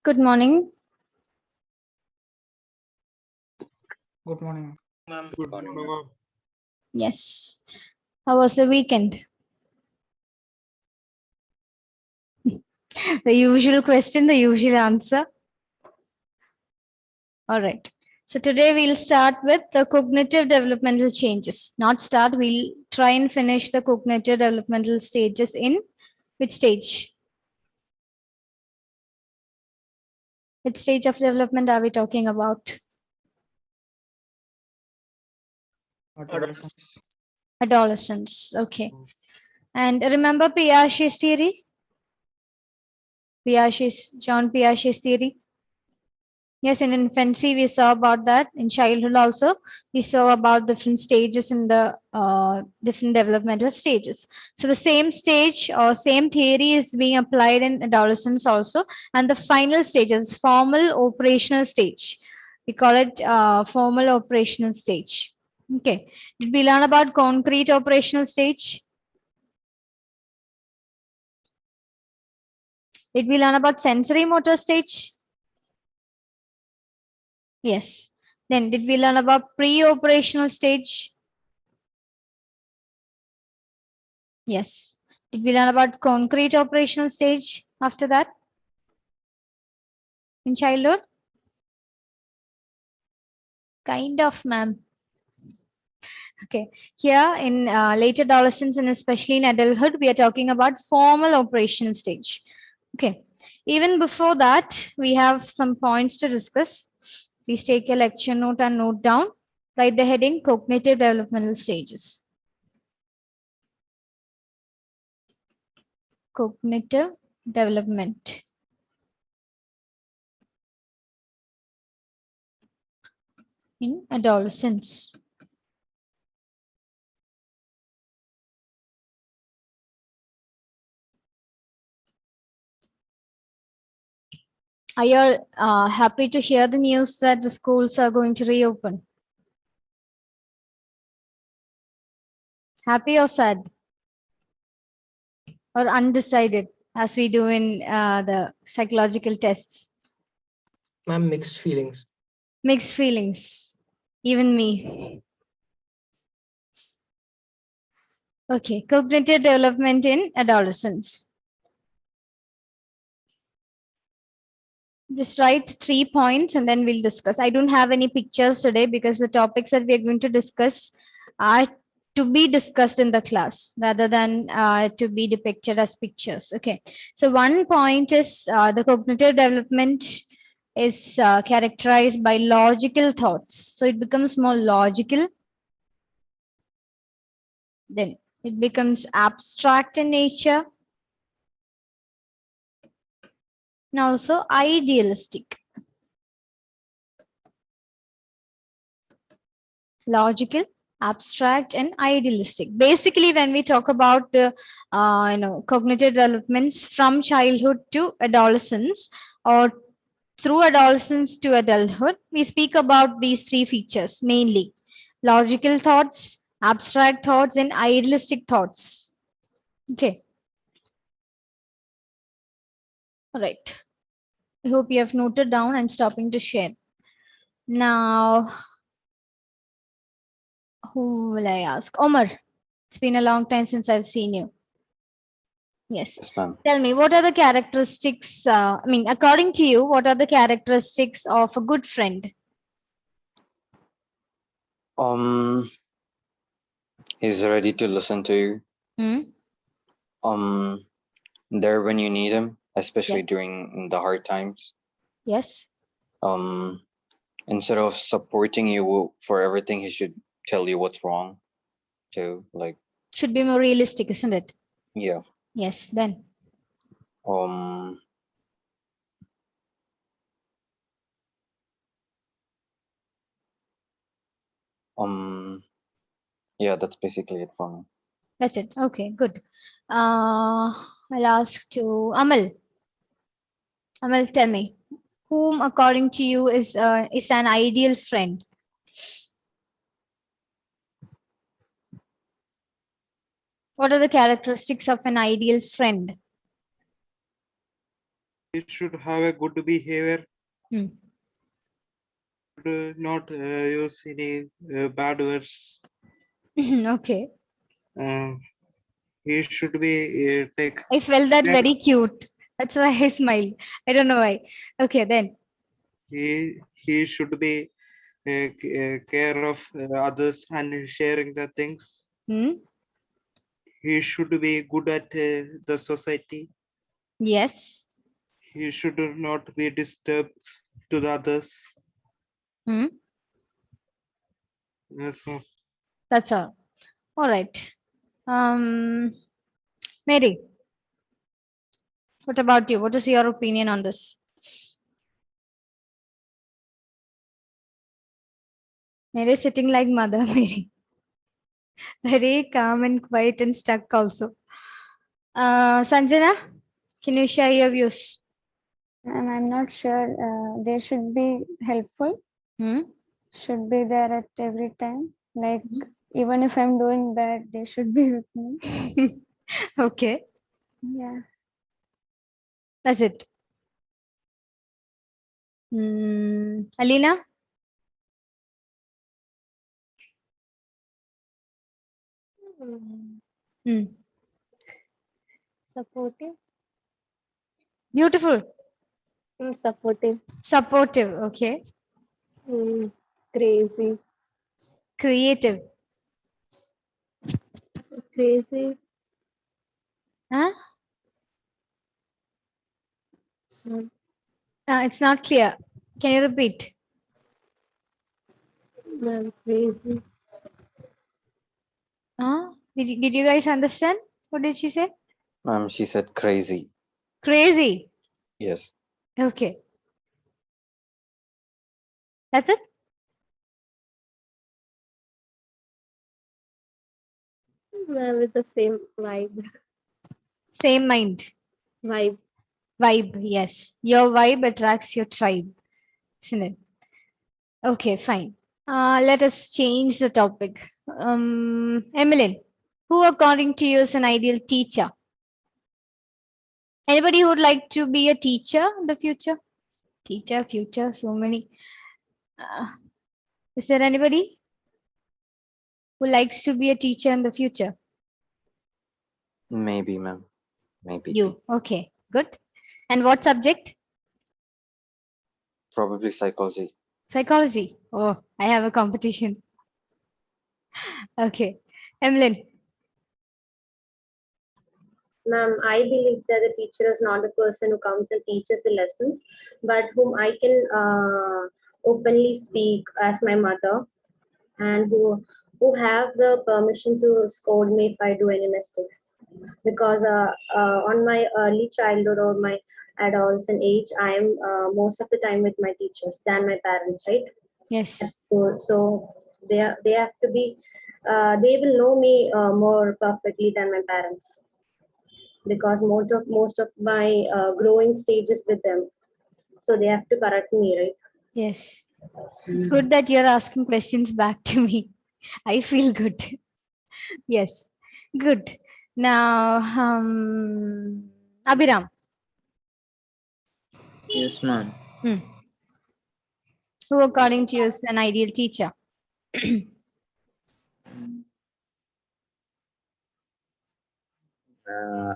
Good morning. Good morning. Ma'am. Good morning. Yes. How was the weekend? The usual question, the usual answer. All right. So today we'll start with the cognitive developmental changes. Not start, we'll try and finish the cognitive developmental stages in which stage? Which stage of development are we talking about? Adolescence. Adolescence. Okay. And remember Piaget's theory? John Piaget's theory? Yes, in infancy we saw about that. In childhood also, we saw about different stages in the different developmental stages. So the same stage or same theory is being applied in adolescence also. And the final stage is formal operational stage. We call it formal operational stage. Okay. Did we learn about concrete operational stage? Did we learn about sensory motor stage? Yes. Then did we learn about pre-operational stage? Yes. Did we learn about concrete operational stage after that? In childhood? Kind of, ma'am. Okay. Here in late adolescence and especially in adulthood, we are talking about formal operational stage. Okay. Even before that, we have some points to discuss. Please take your lecture note and note down. Write the heading cognitive developmental stages. Cognitive development. In adolescence. Are you all happy to hear the news that the schools are going to reopen? Happy or sad? Or undecided, as we do in the psychological tests? Ma'am, mixed feelings. Mixed feelings. Even me. Okay, cognitive development in adolescence. Just write 3 points and then we'll discuss. I don't have any pictures today because the topics that we are going to discuss are to be discussed in the class rather than to be depicted as pictures. Okay. So one point is the cognitive development is characterized by logical thoughts. So it becomes more logical. Then it becomes abstract in nature. And also idealistic. Logical, abstract, and idealistic. Basically, when we talk about the cognitive developments from childhood to adolescence or through adolescence to adulthood, we speak about these three features mainly: logical thoughts, abstract thoughts, and idealistic thoughts. Okay. All right. I hope you have noted down. I'm stopping to share. Now, who will I ask? Omar. It's been a long time since I've seen you. Yes. Yes, ma'am. Tell me, what are the characteristics? According to you, what are the characteristics of a good friend? He's ready to listen to you. Hmm? There when you need him, especially Yeah. during the hard times. Yes. Instead of supporting you for everything, he should tell you what's wrong. Too, like. Should be more realistic, isn't it? Yeah. Yes. Then. Yeah, that's basically it for me. That's it. Okay. Good. I'll ask to Amal. Amal, tell me, whom, according to you, is an ideal friend? What are the characteristics of an ideal friend? he should have a good behavior, Hmm. not use any bad words. Okay. He should be take I felt that care- very cute. That's why I smiled. I don't know why. Okay, then. he should be care of others and sharing the things. Hmm? He should be good at the society. Yes. He should not be disturbed to the others. Hmm? So That's all. All right. Mary, what about you? What is your opinion on this? Mary is sitting like mother, Mary. Very calm and quiet and stuck also. Sanjana, can you share your views? And I'm not sure they should be helpful, Hmm? should be there at every time. Like, even if I'm doing bad, they should be with me. Okay, Yeah. that's it. Alina? Hmm. Supportive. Beautiful. Supportive. Supportive. Okay. Crazy. Creative. Crazy. Huh? It's not clear. Can you repeat? Crazy. Huh? Did you guys understand? What did she say? She said crazy. Crazy. Yes. Okay. That's it? With the same vibe. Same mind. Vibe. Vibe. Yes. Your vibe attracts your tribe. Isn't it? Okay, fine. Let us change the topic. Emmeline, who according to you is an ideal teacher? Anybody who would like to be a teacher in the future? Teacher, future, so many. Is there anybody who likes to be a teacher in the future? Maybe, ma'am. Maybe. You. Okay, good. And what subject? Probably psychology. Psychology. Oh, I have a competition. Okay. Emmeline. Ma'am, I believe that the teacher is not the person who comes and teaches the lessons, but whom I can openly speak as my mother, and who have the permission to scold me if I do any mistakes. Because on my early childhood or my adults and age, I am most of the time with my teachers than my parents, right? Yes. So they have to be they will know me more perfectly than my parents, because most of my growing stage is with them, so they have to correct me, right? Yes. Good that you're asking questions back to me. I feel good. Yes. Good. Now, Abhiram, Yes, ma'am. who according to you is an ideal teacher?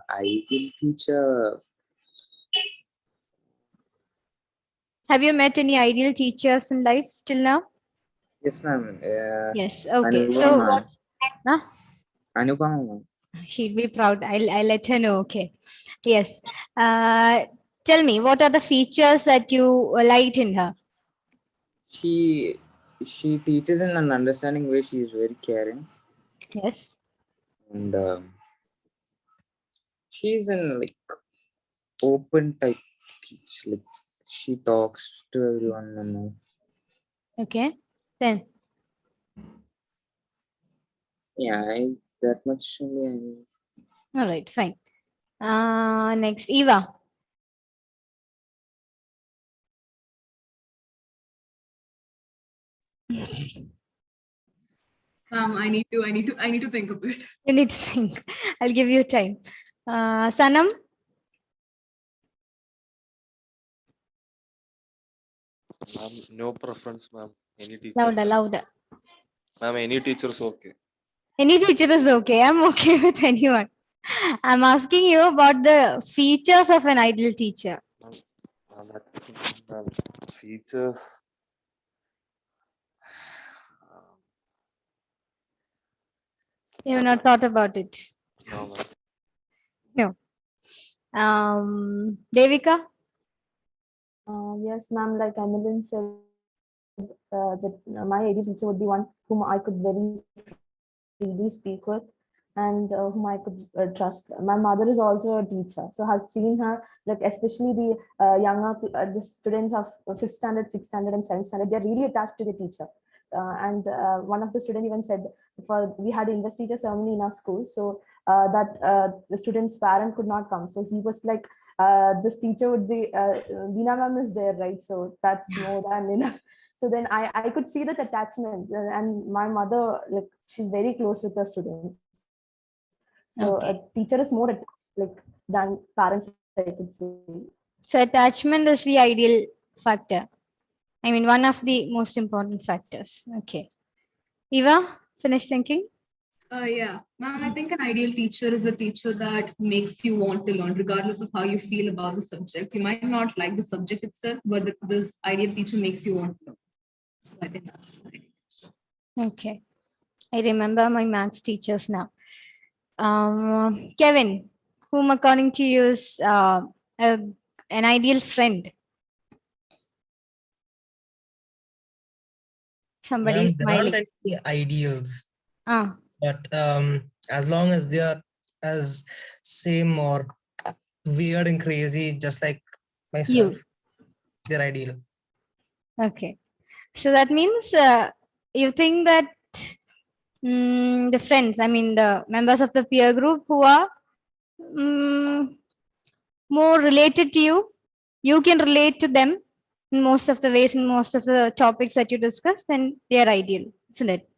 Ideal teacher. Have you met any ideal teachers in life till now? Yes, ma'am. Yes. Okay. So, Anupama. huh? Anupama, ma'am. She'll be proud. I'll let her know. Okay. Yes. Tell me, what are the features that you liked in her? She teaches in an understanding way. She is very caring, Yes. and she's in like open type teach. Like she talks to everyone and all. Okay. Then, Yeah, that much only I know. all right. Fine. Next, Eva. I need to think of it. You need to think. I'll give you time. Sanam. Ma'am, no preference, ma'am. Any teacher. Louder, louder. Ma'am, any teacher is okay. Any teacher is okay. I'm okay with anyone. I'm asking you about the features of an ideal teacher. Ma'am, features. You have not thought about it. No, ma'am. No. Devika? Yes, ma'am, like Emily said, that my ideal teacher would be one whom I could very freely speak with and whom I could trust. My mother is also a teacher, so I've seen her, like especially the the students of 5th standard, 6th standard, and 7th standard. They're really attached to the teacher. And one of the students even said, we had an English teacher ceremony in our school, so the student's parent could not come. So he was like, this teacher would be, Veena ma'am is there, right? So that's more than enough. So then I could see that attachment, and my mother, like, she's very close with the students. So Okay. a teacher is more attached, like, than parents, I could say. So attachment is the ideal factor. I mean, one of the most important factors. Okay. Eva, finish thinking? Yeah, ma'am, I think an ideal teacher is a teacher that makes you want to learn, regardless of how you feel about the subject. You might not like the subject itself, but this ideal teacher makes you want to learn. So I think that's Okay. I remember my maths teachers now. Kevin, whom according to you is an ideal friend? Somebody Ma'am, is there aren't smiling. any ideals, Ah, but as long as they are as same or weird and crazy, just like myself, they're ideal. okay. So that means you think that the friends, I mean the members of the peer group who are more related to you, you can relate to them in most of the ways, in most of the topics that you discuss, then they are ideal, isn't it?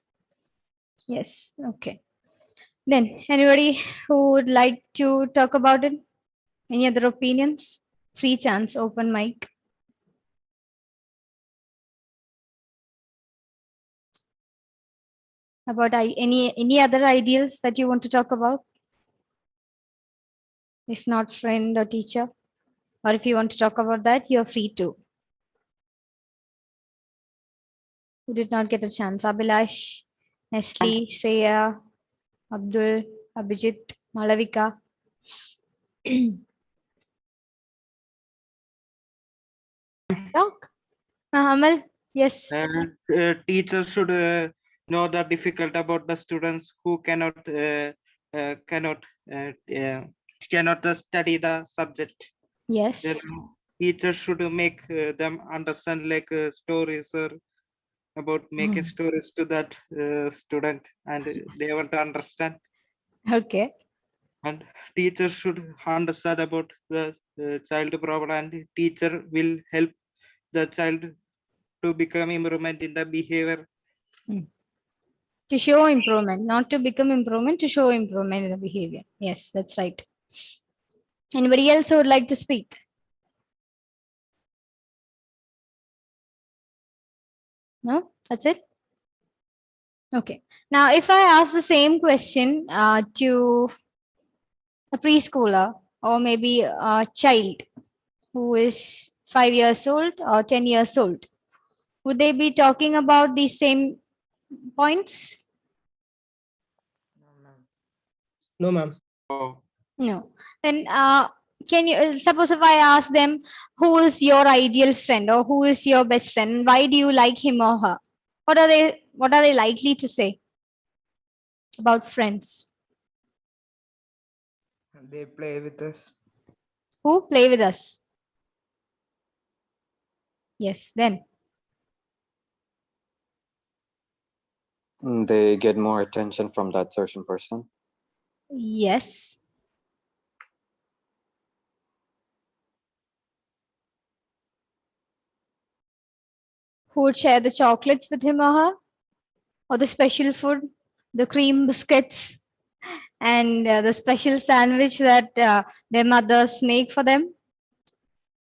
Yes, okay. Then anybody who would like to talk about it? Any other opinions? Free chance, open mic. About any other ideals that you want to talk about? If not friend or teacher, or if you want to talk about that, you're free to. Who did not get a chance? Abhilash, Nestle, Shreya, Abdul, Abhijit, Malavika. Talk. Amal, yes. And teachers should know the difficult about the students who cannot study the subject. Yes. Then teachers should make them understand, like, stories or about making stories to that student, and they want to understand. Okay. And teachers should understand about the child problem, and teacher will help the child to become improvement in the behavior. To show improvement, not to become improvement, to show improvement in the behavior. Yes, that's right. Anybody else who would like to speak? No, that's it. Okay. Now, if I ask the same question to a preschooler or maybe a child who is 5 years old or 10 years old, would they be talking about the same points? No, ma'am. No. Then can you suppose if I ask them who is your ideal friend or who is your best friend, why do you like him or her? What are they likely to say about friends? They play with us. Who play with us? Yes, then. They get more attention from that certain person. Yes. Who would share the chocolates with him or her? Or the special food, the cream biscuits, and the special sandwich that their mothers make for them?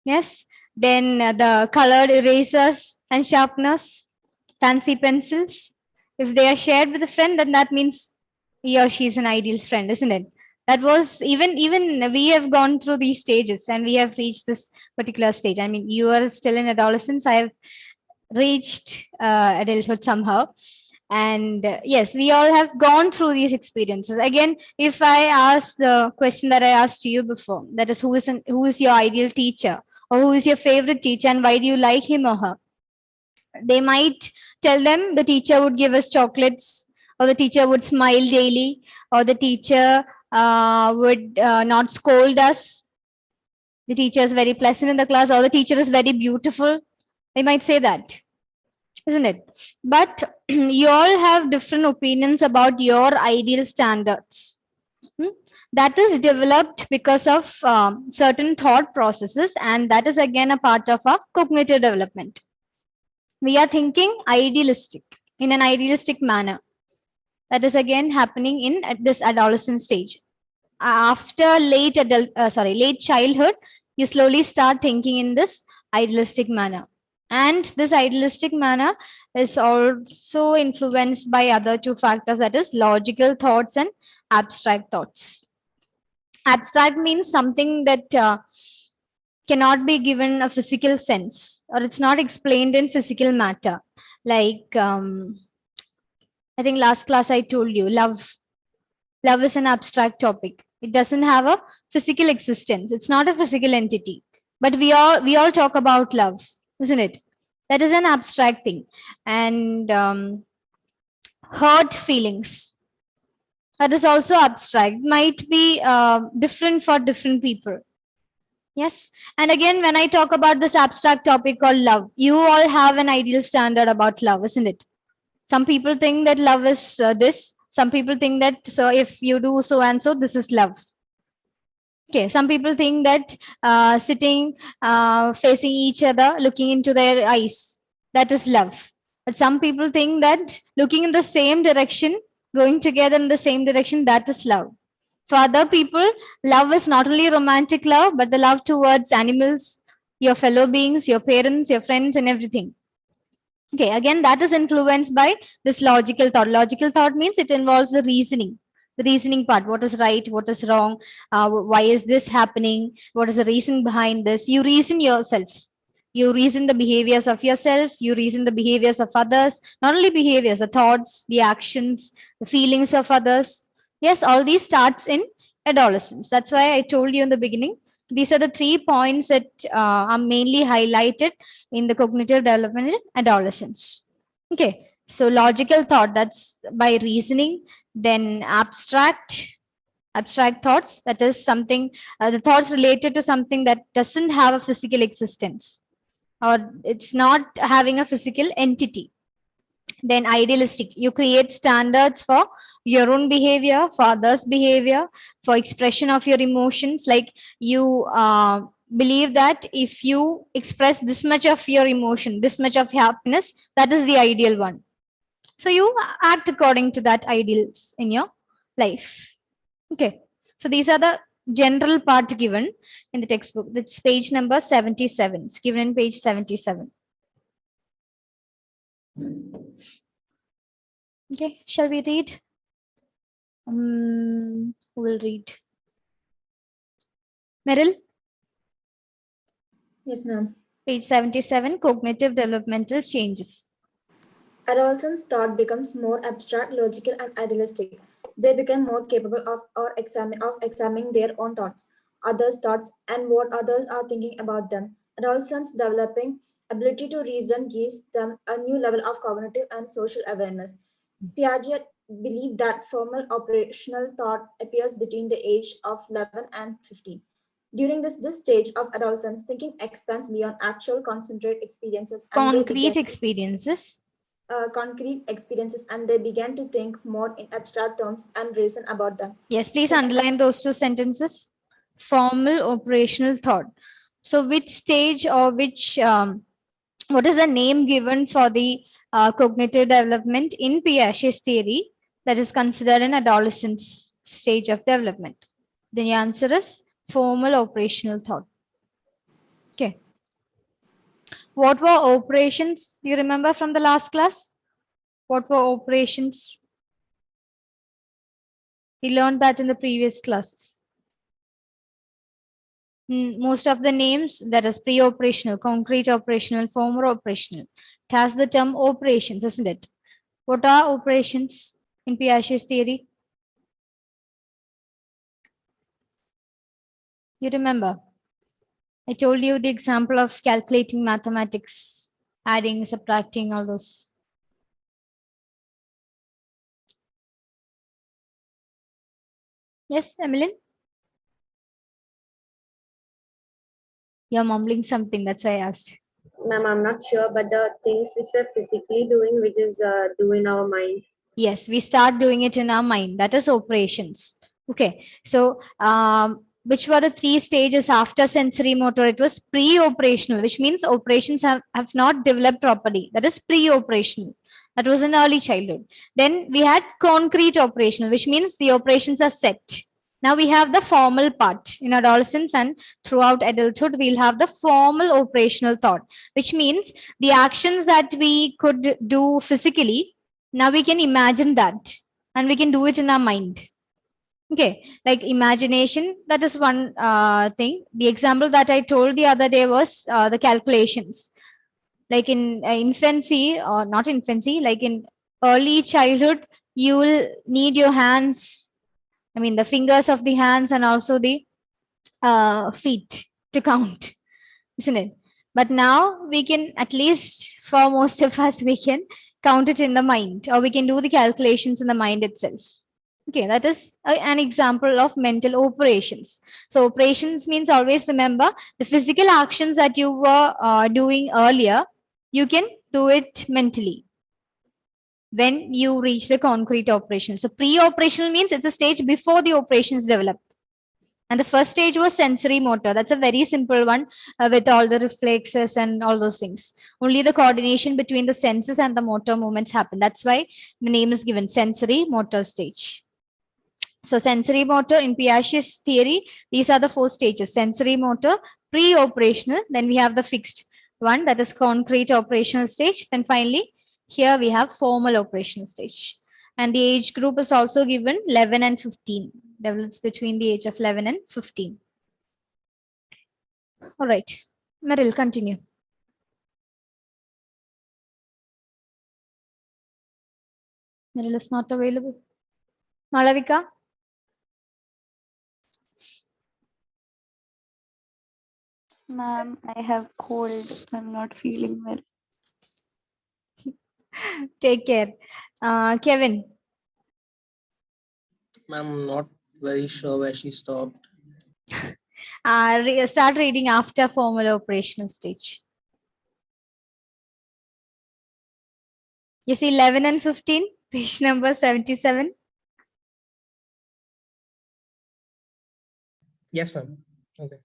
Yes. then the colored erasers and sharpeners, fancy pencils. If they are shared with a friend, then that means he or she is an ideal friend, isn't it? That was even we have gone through these stages and we have reached this particular stage. I mean, you are still in adolescence. I have reached adulthood somehow. And yes, we all have gone through these experiences. Again, if I ask the question that I asked you before, that is, who is your ideal teacher, or who is your favorite teacher, and why do you like him or her? They might tell them the teacher would give us chocolates, or the teacher would smile daily, or the teacher would not scold us. The teacher is very pleasant in the class, or the teacher is very beautiful. They might say that, isn't it? But you all have different opinions about your ideal standards. That is developed because of certain thought processes, and that is again a part of our cognitive development. We are thinking idealistic, in an idealistic manner. That is again happening in at this adolescent stage. After late childhood, you slowly start thinking in this idealistic manner. And this idealistic manner is also influenced by other two factors, that is logical thoughts and abstract thoughts. Abstract means something that cannot be given a physical sense, or it's not explained in physical matter. Like, I think last class I told you, love. Love is an abstract topic. It doesn't have a physical existence. It's not a physical entity. But we all talk about love, isn't it? That is an abstract thing. And hurt feelings, that is also abstract, might be different for different people. Yes. And again, when I talk about this abstract topic called love, you all have an ideal standard about love, isn't it? Some people think that love is this. Some people think that, so if you do so and so, this is love. Okay. Some people think that sitting, facing each other, looking into their eyes, that is love. But some people think that looking in the same direction, going together in the same direction, that is love. For other people, love is not only romantic love, but the love towards animals, your fellow beings, your parents, your friends, and everything. Okay, again, that is influenced by this logical thought. Logical thought means it involves the reasoning part. What is right? What is wrong? Why is this happening? What is the reason behind this? You reason yourself. You reason the behaviors of yourself. You reason the behaviors of others. Not only behaviors, the thoughts, the actions, the feelings of others. Yes, all these starts in adolescence. That's why I told you in the beginning. These are the 3 points that are mainly highlighted in the cognitive development in adolescence. Okay, so logical thought, that's by reasoning. Then abstract thoughts, that is something, the thoughts related to something that doesn't have a physical existence, or it's not having a physical entity. Then idealistic, you create standards for your own behavior, for others' behavior, for expression of your emotions. Like you believe that if you express this much of your emotion, this much of happiness, that is the ideal one. So you act according to that ideals in your life. Okay. So these are the general part given in the textbook. That's page number 77. It's given in page 77. Okay, shall we read? Who will read? Meryl? Yes, ma'am. Page 77, cognitive developmental changes. Adolescents' thought becomes more abstract, logical, and idealistic. They become more capable of examining their own thoughts, others' thoughts, and what others are thinking about them. Adolescents developing ability to reason gives them a new level of cognitive and social awareness. Piaget believed that formal operational thought appears between the age of 11 and 15. During this stage of adolescence, thinking expands beyond actual concentrate experiences. Concrete experiences. Concrete experiences, and they began to think more in abstract terms and reason about them. Yes, please underline those 2 sentences. Formal operational thought. So which stage, or which, what is the name given for the cognitive development in Piaget's theory that is considered an adolescence stage of development? The answer is formal operational thought. Okay. What were operations? Do you remember from the last class? What were operations? We learned that in the previous classes. Most of the names, that is pre-operational, concrete operational, former operational. It has the term operations, isn't it? What are operations in Piaget's theory? You remember? I told you the example of calculating mathematics, adding, subtracting, all those. Yes, Emmeline? You're mumbling something, that's why I asked. Ma'am, I'm not sure, but the things which we're physically doing, which is do in our mind. Yes, we start doing it in our mind. That is operations. Okay. So, which were the 3 stages after sensory motor? It was pre-operational, which means operations have not developed properly. That is pre-operational. That was in early childhood. Then we had concrete operational, which means the operations are set. Now we have the formal part in adolescence, and throughout adulthood, we'll have the formal operational thought, which means the actions that we could do physically, now we can imagine that and we can do it in our mind. Okay, like imagination, that is one thing. The example that I told the other day was the calculations. Like in infancy, or not infancy, like in early childhood, you will need your hands, I mean the fingers of the hands and also the feet to count, isn't it? But now we can, at least for most of us, we can count it in the mind, or we can do the calculations in the mind itself. Okay, that is an example of mental operations. So operations means, always remember, the physical actions that you were doing earlier, you can do it mentally when you reach the concrete operation. So pre-operational means it's a stage before the operations develop. And the first stage was sensory motor. That's a very simple one with all the reflexes and all those things. Only the coordination between the senses and the motor movements happen. That's why the name is given sensory motor stage. So sensory motor in Piaget's theory, these are the 4 stages: sensory motor, pre-operational, then we have the fixed one, that is concrete operational stage. Then finally, here we have formal operational stage. And the age group is also given 11 and 15, develops between the age of 11 and 15. All right, Meryl, continue. Meryl is not available. Malavika? Ma'am, I have cold. I'm not feeling well. Take care. Kevin? I'm not very sure where she stopped. Start reading after formal operational stage. You see 11 and 15, page number 77. Yes, ma'am. Okay.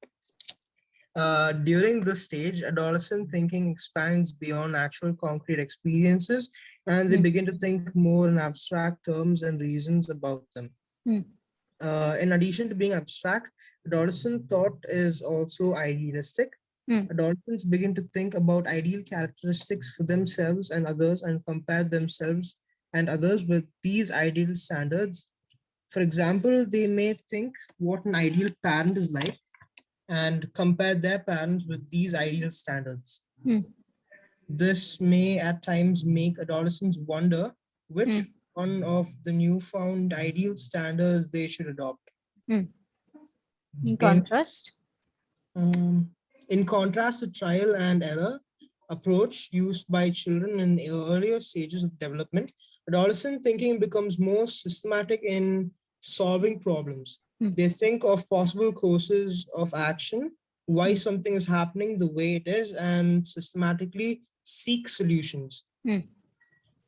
During this stage, adolescent thinking expands beyond actual concrete experiences, and they begin to think more in abstract terms and reasons about them. In addition to being abstract, adolescent thought is also idealistic. Adolescents begin to think about ideal characteristics for themselves and others and compare themselves and others with these ideal standards. For example, they may think what an ideal parent is like and compare their parents with these ideal standards. This may at times make adolescents wonder which one of the newfound ideal standards they should adopt. In contrast? In contrast to trial and error approach used by children in earlier stages of development, adolescent thinking becomes more systematic in solving problems. They think of possible courses of action, why something is happening the way it is, and systematically seek solutions.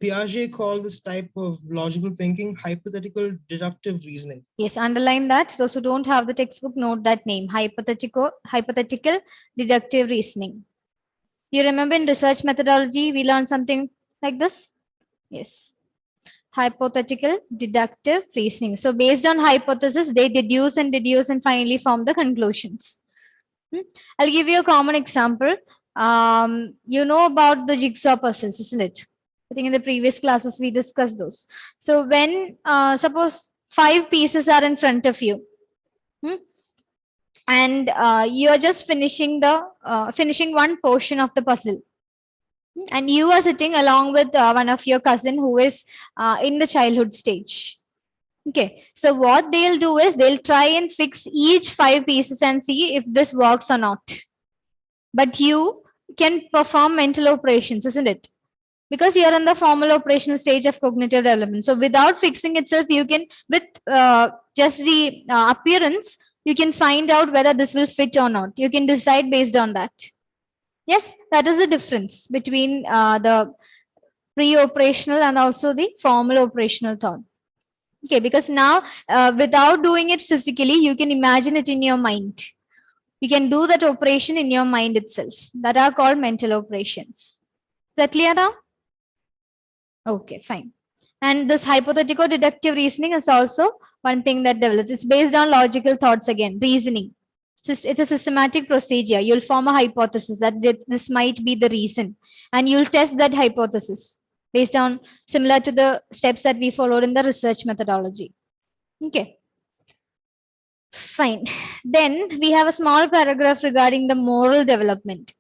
Piaget called this type of logical thinking hypothetical deductive reasoning. Yes, underline that. Those who don't have the textbook, note that name, hypothetical deductive reasoning. You remember in research methodology, we learned something like this? Yes. Hypothetical deductive reasoning. So based on hypothesis, they deduce and finally form the conclusions. I'll give you a common example. You know about the jigsaw puzzles, isn't it? I think in the previous classes we discussed those. So when suppose 5 pieces are in front of you, and you are just finishing the finishing one portion of the puzzle, and you are sitting along with one of your cousin who is in the childhood stage. Okay, so what they'll do is they'll try and fix each 5 pieces and see if this works or not. But you can perform mental operations, isn't it? Because you're in the formal operational stage of cognitive development. So without fixing itself, you can, with just the appearance, you can find out whether this will fit or not. You can decide based on that. Yes, that is the difference between the pre-operational and also the formal operational thought. Okay, because now without doing it physically, you can imagine it in your mind. You can do that operation in your mind itself. That are called mental operations. Is that clear now? Okay, fine. And this hypothetical deductive reasoning is also one thing that develops. It's based on logical thoughts again, reasoning. It's a systematic procedure. You'll form a hypothesis that this might be the reason, and you'll test that hypothesis based on similar to the steps that we followed in the research methodology. Okay. Fine. Then we have a small paragraph regarding the moral development.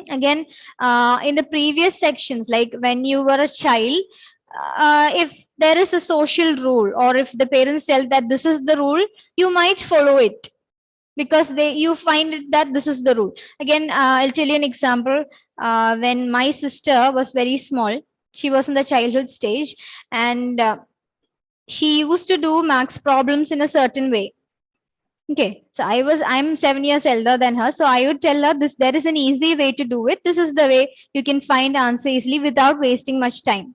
Again, in the previous sections, like when you were a child, if there is a social rule or if the parents tell that this is the rule, you might follow it because you find it that this is the rule. Again, I'll tell you an example. When my sister was very small, she was in the childhood stage, and she used to do maths problems in a certain way. Okay, so I'm 7 years elder than her. So I would tell her this, there is an easy way to do it. This is the way you can find answer easily without wasting much time.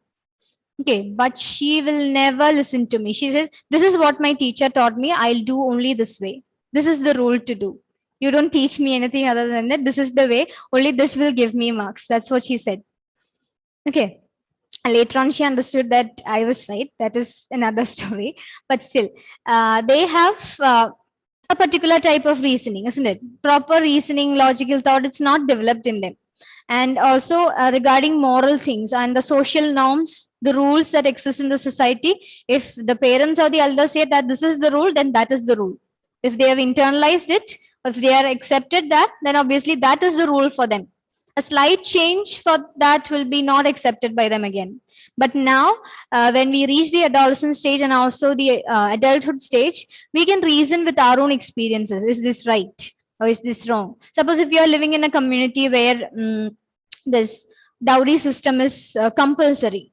Okay, but she will never listen to me. She says, this is what my teacher taught me. I'll do only this way. This is the rule to do. You don't teach me anything other than that. This is the way. Only this will give me marks. That's what she said. Okay. Later on, she understood that I was right. That is another story. But still, they have a particular type of reasoning, isn't it? Proper reasoning, logical thought, it's not developed in them. And also regarding moral things and the social norms, the rules that exist in the society, if the parents or the elders say that this is the rule, then that is the rule. If they have internalized it, if they are accepted that, then obviously that is the rule for them. A slight change for that will be not accepted by them again. But now, when we reach the adolescent stage and also the adulthood stage, we can reason with our own experiences. Is this right or is this wrong? Suppose if you are living in a community where this dowry system is compulsory,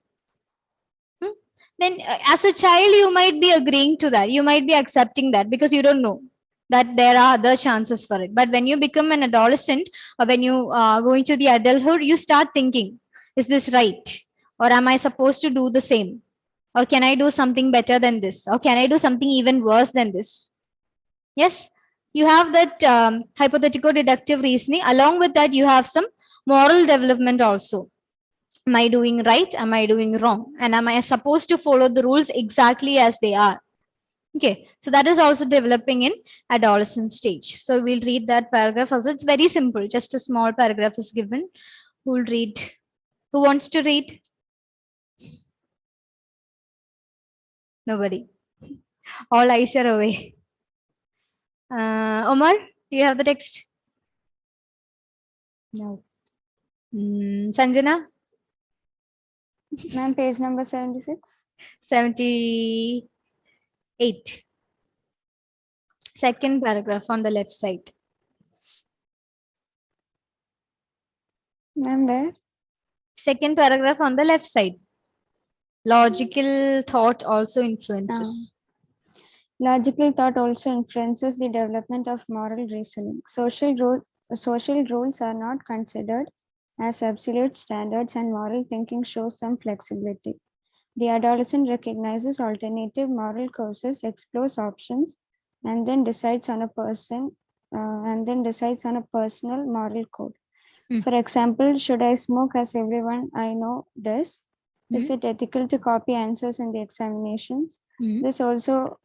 then as a child, you might be agreeing to that. You might be accepting that because you don't know that there are other chances for it. But when you become an adolescent or when you go into the adulthood, you start thinking, is this right? Or am I supposed to do the same? Or can I do something better than this? Or can I do something even worse than this? Yes, you have that hypothetical deductive reasoning. Along with that, you have some moral development also. Am I doing right? Am I doing wrong? And am I supposed to follow the rules exactly as they are? Okay, so that is also developing in adolescent stage. So we'll read that paragraph also. It's very simple. Just a small paragraph is given. Who'll read? Who wants to read? Nobody. All eyes are away. Omar, do you have the text? No. Sanjana? Ma'am, page number 76. 78. Second paragraph on the left side. Ma'am, where? Second paragraph on the left side. Logical thought also influences. Logical thought also influences the development of moral reasoning. Social rules are not considered as absolute standards, and moral thinking shows some flexibility. The adolescent recognizes alternative moral courses, explores options, and then decides on a personal moral code. For example, should I smoke as everyone I know does? Is it ethical to copy answers in the examinations? This also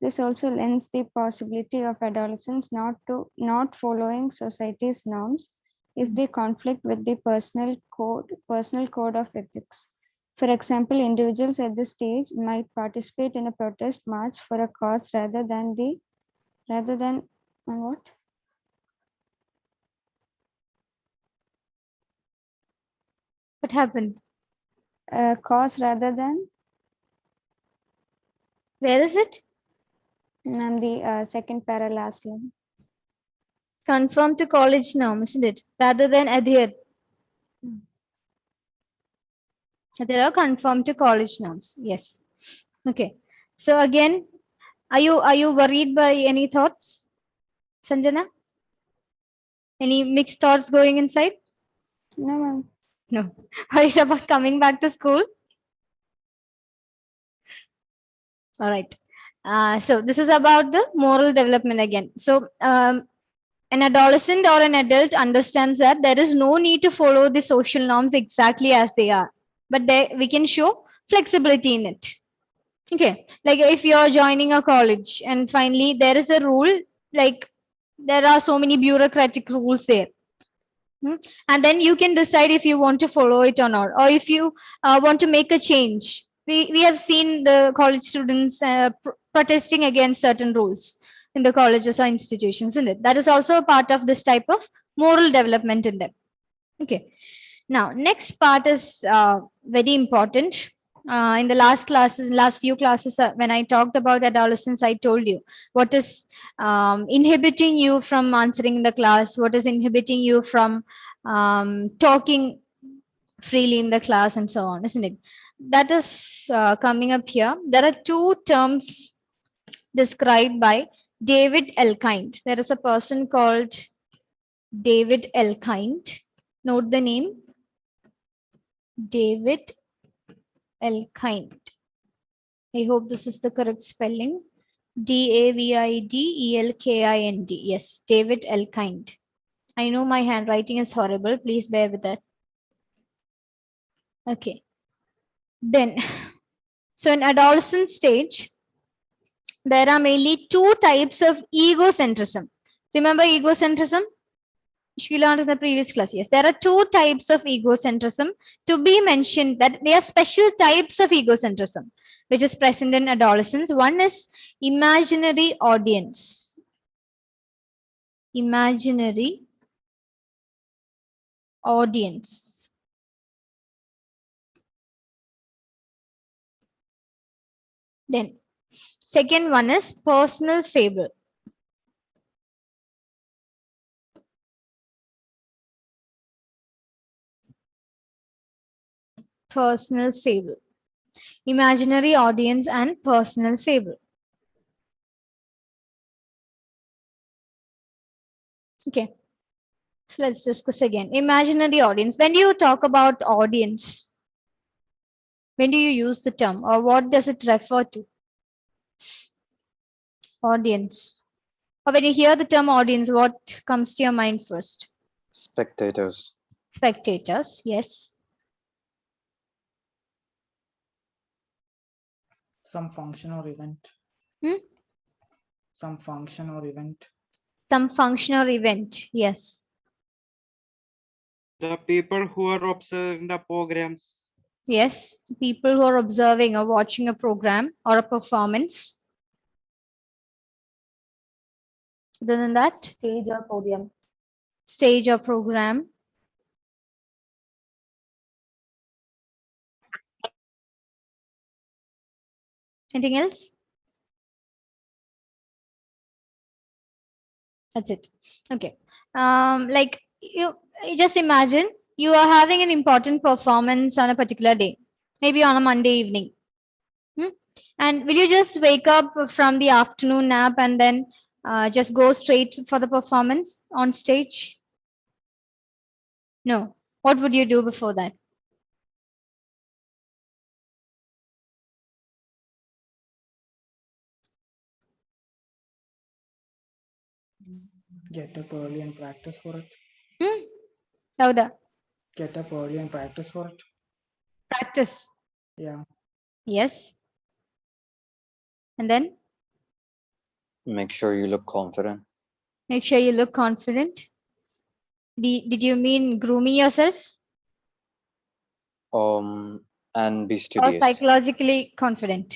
This also lends the possibility of adolescents not following society's norms if they conflict with the personal code of ethics. For example, individuals at this stage might participate in a protest march for a cause rather than what? What happened? A cause rather than. Where is it? And the second para last line. Conform to college norm, isn't it? Rather than adhere. There are conform to college norms. Yes. Okay. So again, are you worried by any thoughts, Sanjana? Any mixed thoughts going inside? No, ma'am. No. Worried about coming back to school? All right. So this is about the moral development again. So an adolescent or an adult understands that there is no need to follow the social norms exactly as they are, but we can show flexibility in it. Okay, like if you're joining a college and finally there is a rule, like there are so many bureaucratic rules there. And then you can decide if you want to follow it or not, or if you want to make a change. We have seen the college students protesting against certain rules in the colleges or institutions, isn't it? That is also a part of this type of moral development in them. Okay. Now, next part is very important. In the last few classes, when I talked about adolescence, I told you what is inhibiting you from answering the class, what is inhibiting you from talking freely in the class, and so on, isn't it? That is coming up here. There are two terms described by David Elkind. There is a person called David Elkind. Note the name. David Elkind. I hope this is the correct spelling. Davidelkind. Yes, David Elkind. I know my handwriting is horrible. Please bear with that. Okay. Then, so in adolescent stage, there are mainly two types of egocentrism. Remember egocentrism? She learned in the previous class. Yes, there are two types of egocentrism to be mentioned, that they are special types of egocentrism which is present in adolescence. One is imaginary audience. Imaginary audience. Then second one is personal fable. Personal fable. Imaginary audience and personal fable. Okay. So let's discuss again. Imaginary audience. When you talk about audience, when do you use the term, or what does it refer to? Audience. Or when you hear the term audience, what comes to your mind first? Spectators. Spectators, yes. Some function or event. Some function or event. Some function or event, yes. The people who are observing the programs. Yes, people who are observing or watching a program or a performance. Other than that? Stage or podium. Stage or program. Anything else? That's it. Okay. Like you just imagine you are having an important performance on a particular day, maybe on a Monday evening. And will you just wake up from the afternoon nap and then just go straight for the performance on stage? No. What would you do before that? Get up early and practice for it. Louder. Get up early and practice for it. Practice. Yeah. Yes. And then? Make sure you look confident. Make sure you look confident. Did you mean grooming yourself And be or studious. psychologically confident?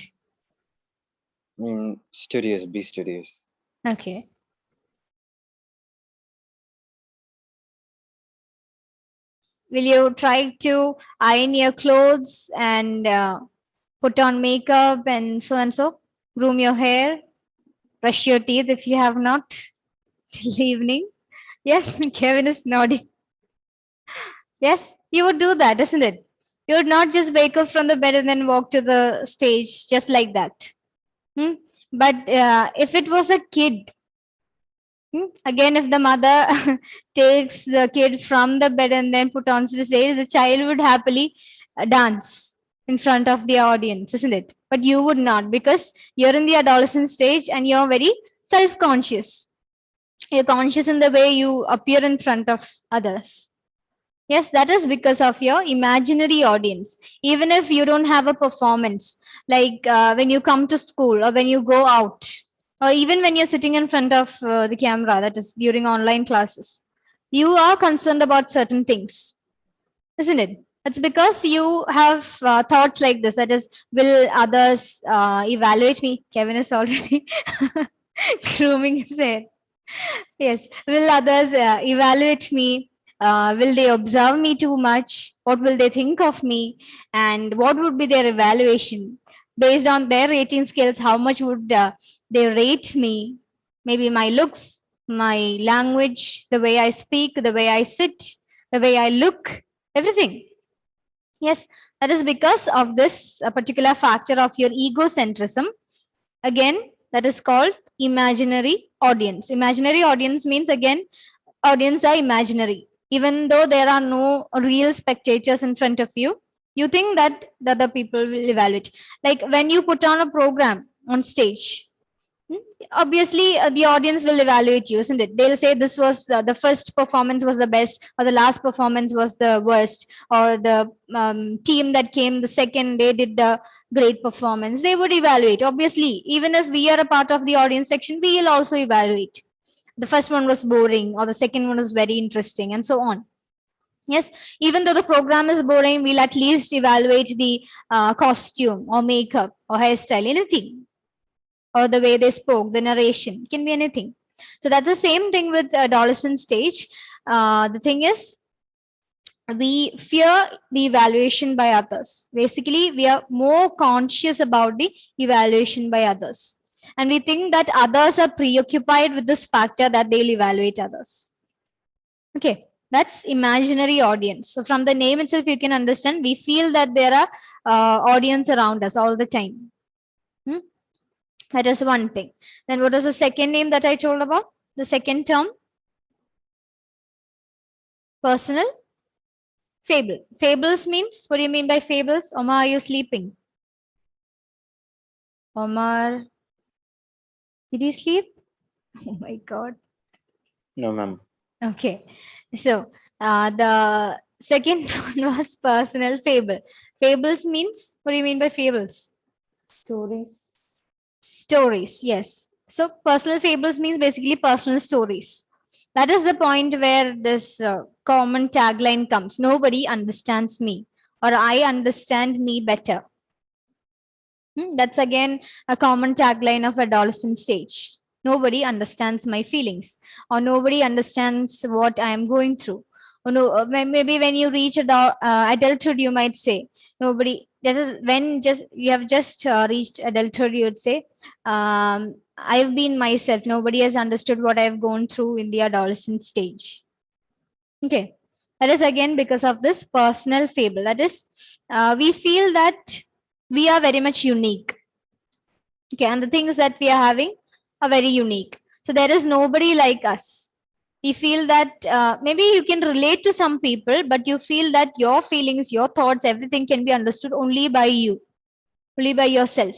Studious, be studious. Okay. Will you try to iron your clothes and put on makeup and so? Groom your hair, brush your teeth if you have not till evening. Yes, Kevin is nodding. Yes, you would do that, isn't it? You would not just wake up from the bed and then walk to the stage just like that. But if it was a kid, again, if the mother takes the kid from the bed and then put on the stage, the child would happily dance in front of the audience, isn't it? But you would not, because you're in the adolescent stage and you're very self-conscious. You're conscious in the way you appear in front of others. Yes, that is because of your imaginary audience. Even if you don't have a performance, like when you come to school or when you go out, or even when you're sitting in front of the camera, that is during online classes, you are concerned about certain things, isn't it? It's because you have thoughts like this. That is, will others evaluate me? Kevin is already grooming his hair. Yes. Will others evaluate me? Will they observe me too much? What will they think of me? And what would be their evaluation? Based on their rating scales, how much would they rate me? Maybe my looks, my language, the way I speak, the way I sit, the way I look, everything. Yes, that is because of this particular factor of your egocentrism. Again, that is called imaginary audience. Imaginary audience means, again, audience are imaginary. Even though there are no real spectators in front of you, you think that the other people will evaluate. Like when you put on a program on stage, obviously the audience will evaluate you, isn't it? They'll say this was the first performance was the best, or the last performance was the worst, or the team that came the second, they did the great performance. They would evaluate. Obviously, even if we are a part of the audience section, we will also evaluate. The first one was boring, or the second one was very interesting, and so on. Yes, even though the program is boring, we'll at least evaluate the costume or makeup or hairstyle, anything, or the way they spoke, the narration, can be anything. So that's the same thing with adolescent stage. The thing is, we fear the evaluation by others. Basically, we are more conscious about the evaluation by others. And we think that others are preoccupied with this factor that they'll evaluate others. Okay, that's imaginary audience. So from the name itself, you can understand, we feel that there are audience around us all the time. That is one thing. Then what is the second name that I told about? The second term? Personal fable. Fables means, what do you mean by fables? Omar, are you sleeping? Omar, did you sleep? Oh my God. No, ma'am. Okay. So the second one was personal fable. Fables means, what do you mean by fables? Stories. Stories, yes. So personal fables means basically personal stories. That is the point where this common tagline comes. Nobody understands me, or I understand me better. That's again a common tagline of adolescent stage. Nobody understands my feelings, or nobody understands what I am going through. Or no, maybe when you reach adulthood, you might say, nobody. This is when just you have just reached adulthood. You would say, I've been myself. Nobody has understood what I've gone through in the adolescent stage. Okay, that is again because of this personal fable. That is, we feel that we are very much unique. Okay, and the things that we are having are very unique. So there is nobody like us. We feel that maybe you can relate to some people, but you feel that your feelings, your thoughts, everything can be understood only by you, only by yourself.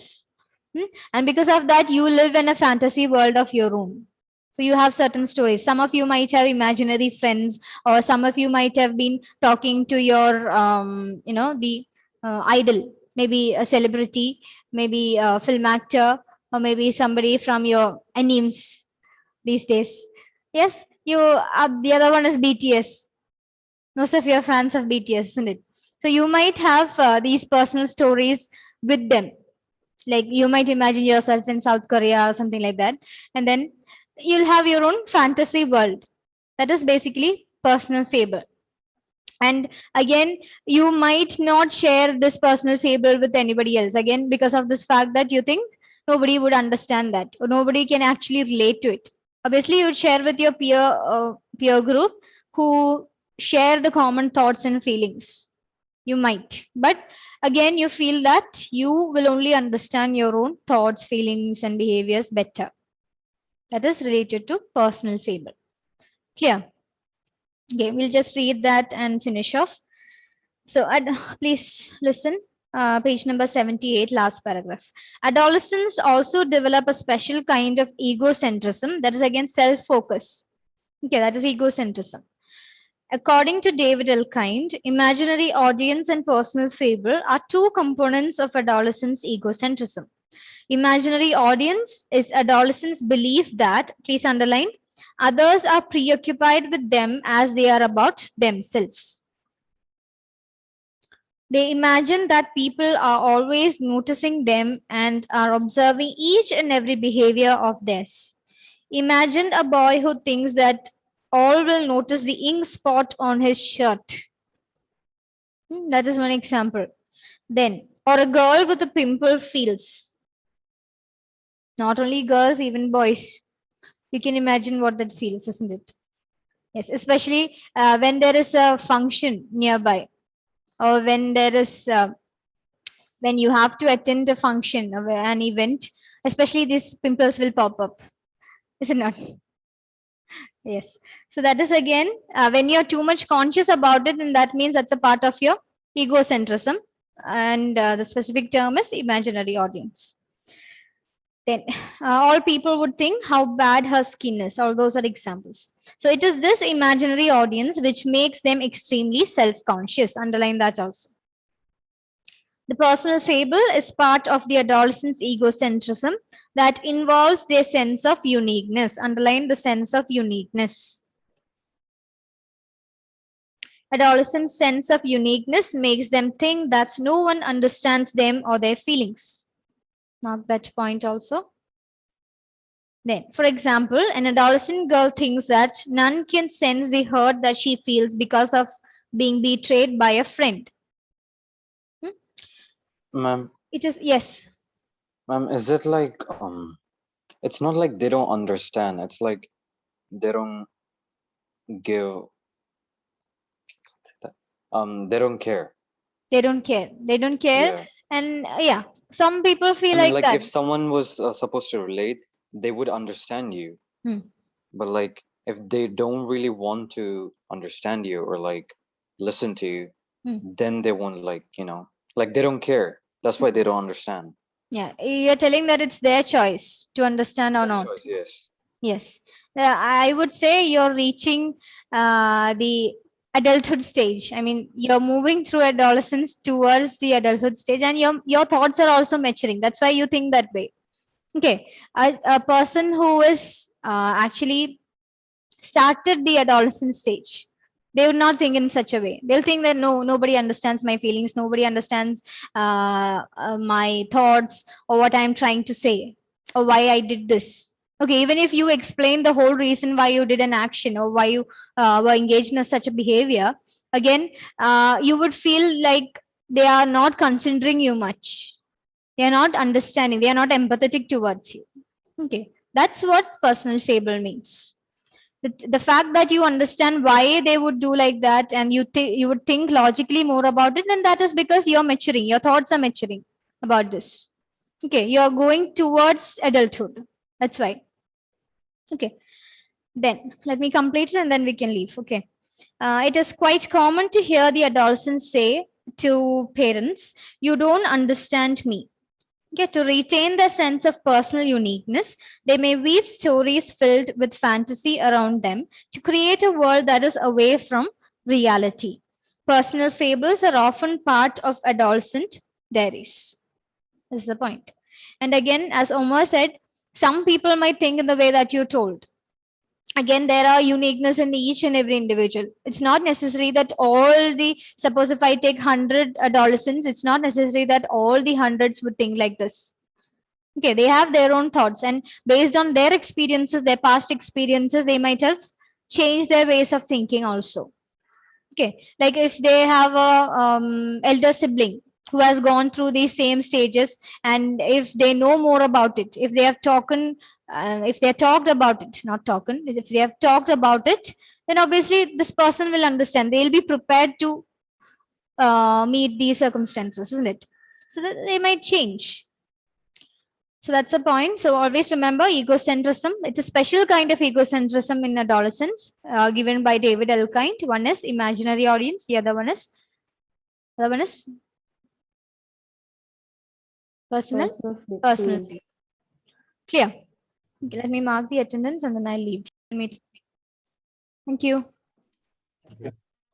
And because of that, you live in a fantasy world of your own. So you have certain stories. Some of you might have imaginary friends, or some of you might have been talking to your, the idol, maybe a celebrity, maybe a film actor, or maybe somebody from your animes these days. Yes, the other one is BTS. Most of you are fans of BTS, isn't it? So you might have these personal stories with them. Like you might imagine yourself in South Korea or something like that. And then you'll have your own fantasy world. That is basically personal fable. And again, you might not share this personal fable with anybody else. Again, because of this fact that you think nobody would understand that or nobody can actually relate to it. Obviously, you would share with your peer group who share the common thoughts and feelings. You might, but again, you feel that you will only understand your own thoughts, feelings, and behaviors better. That is related to personal fable. Clear? Okay, we'll just read that and finish off. So, please listen. Page number 78, last paragraph. Adolescents also develop a special kind of egocentrism, that is again self-focus. Okay, that is egocentrism. According to David Elkind, imaginary audience and personal fable are two components of adolescents' egocentrism. Imaginary audience is adolescents' belief that, please underline, others are preoccupied with them as they are about themselves. They imagine that people are always noticing them and are observing each and every behavior of theirs. Imagine a boy who thinks that all will notice the ink spot on his shirt. That is one example. Then, or a girl with a pimple feels. Not only girls, even boys. You can imagine what that feels, isn't it? Yes, especially when there is a function nearby, or when there is when you have to attend a function or an event, especially these pimples will pop up, is it not? Yes. So that is again, when you're too much conscious about it, then that means that's a part of your egocentrism. And the specific term is imaginary audience. Then all people would think how bad her skin is. All those are examples. So it is this imaginary audience which makes them extremely self-conscious. Underline that also. The personal fable is part of the adolescent's egocentrism that involves their sense of uniqueness. Underline the sense of uniqueness. Adolescents' sense of uniqueness makes them think that no one understands them or their feelings. Mark that point also. Then, for example, an adolescent girl thinks that none can sense the hurt that she feels because of being betrayed by a friend. Ma'am, It is, yes. ma'am, is it like it's not like they don't understand, it's like they don't give they don't care. They don't care. They don't care. Yeah. And yeah, some people feel I mean, like like that. if someone was supposed to relate, they would understand you. But like if they don't really want to understand you or like listen to you, then they won't, like, you know, like they don't care. That's why they don't understand. Yeah, you're telling that it's their choice to understand or not. Choice, yes. Yes. I would say you're reaching the adulthood stage. I mean, you're moving through adolescence towards the adulthood stage, and your thoughts are also maturing. That's why you think that way. Okay. A person who is actually started the adolescent stage, they would not think in such a way. They'll think that no, nobody understands my feelings, nobody understands my thoughts or what I'm trying to say or why I did this. Okay, even if you explain the whole reason why you did an action or why you were engaged in such a behavior, again, you would feel like they are not considering you much. They are not understanding. They are not empathetic towards you. Okay, that's what personal fable means. The fact that you understand why they would do like that and you would think logically more about it, then that is because you're maturing. Your thoughts are maturing about this. Okay, you're going towards adulthood. That's why. Okay, then let me complete it and then we can leave. Okay, it is quite common to hear the adolescents say to parents, "You don't understand me." Okay, to retain their sense of personal uniqueness, they may weave stories filled with fantasy around them to create a world that is away from reality. Personal fables are often part of adolescent diaries. This is the point. And again, as Omar said, some people might think in the way that you told. Again, there are uniqueness in each and every individual. It's not necessary that all the, suppose if I take 100 adolescents, it's not necessary that all the hundreds would think like this. Okay, they have their own thoughts, and based on their experiences, their past experiences, they might have changed their ways of thinking also. Okay, like if they have a elder sibling who has gone through these same stages, and if they know more about it, if they have if they talked about it, not talking, if they have talked about it, then obviously this person will understand. They'll be prepared to meet these circumstances, isn't it? So that they might change. So that's the point. So always remember egocentrism. It's a special kind of egocentrism in adolescence given by David Elkind. One is imaginary audience. The other one is personal feel. Clear. Okay, let me mark the attendance and then I'll leave. Thank you.